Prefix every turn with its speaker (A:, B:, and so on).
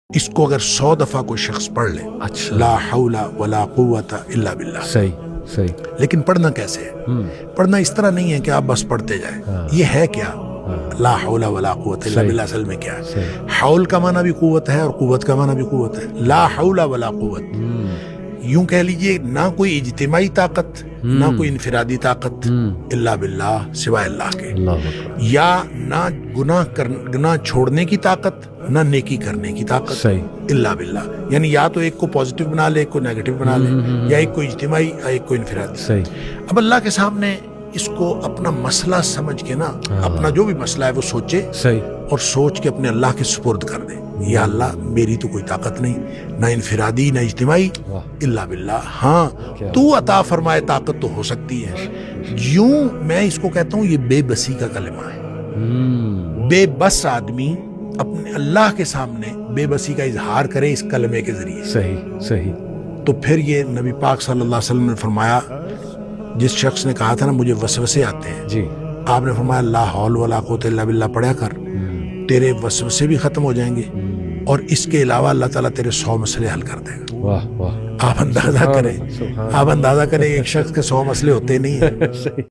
A: اس کو اگر 100 دفعہ کوئی شخص پڑھ لے،
B: اچھا،
A: لا حول ولا قوت الا باللہ،
B: صحیح صحیح،
A: لیکن پڑھنا کیسے ہے؟ پڑھنا اس طرح نہیں ہے کہ آپ بس پڑھتے جائیں. یہ ہے کیا؟ لا حول ولا قوت الا باللہ اصل میں کیا ہے؟ حول کا معنی بھی قوت ہے اور قوت کا معنی بھی قوت ہے. لا حول ولا قوت، یوں کہہ لیجئے نہ کوئی اجتماعی طاقت نہ کوئی انفرادی طاقت الا باللہ، سوائے اللہ کے.
B: اللہ اکبر،
A: یا نہ گناہ چھوڑنے کی طاقت نہ نیکی کرنے کی طاقت
B: صحیح،
A: الا باللہ. یعنی یا تو ایک کو پازیٹیو بنا لے، ایک کو نیگیٹو بنا لے، یا ایک کو اجتماعی یا ایک کو انفرادی.
B: صحیح،
A: اب اللہ کے سامنے اس کو اپنا مسئلہ سمجھ کے نا، اپنا جو بھی مسئلہ ہے وہ سوچے
B: صحیح،
A: اور سوچ کے اپنے اللہ کے سپرد کر دے. یا اللہ میری تو کوئی طاقت نہیں، نہ انفرادی نہ اجتماعی، الا باللہ. ہاں تو عطا فرمائے طاقت تو ہو سکتی ہے. یوں میں اس کو کہتا ہوں یہ بے بسی کا کلمہ ہے. بے بس آدمی اپنے اللہ کے سامنے بے بسی کا اظہار کرے اس کلمے کے ذریعے.
B: صحیح صحیح،
A: تو پھر یہ نبی پاک صلی اللہ علیہ وسلم نے فرمایا، جس شخص نے کہا تھا نا مجھے وسوسے آتے ہیں،
B: جی،
A: آپ نے فرمایا لا حول ولا قوت الا باللہ پڑھا کر، تیرے وسوسے بھی ختم ہو جائیں گے اور اس کے علاوہ اللہ تعالیٰ تیرے 100 مسئلے حل کر دے گا.
B: واہ واہ،
A: آپ اندازہ کریں، آپ اندازہ کریں ایک شخص کے 100 مسئلے ہوتے نہیں ہیں.
B: صحیح.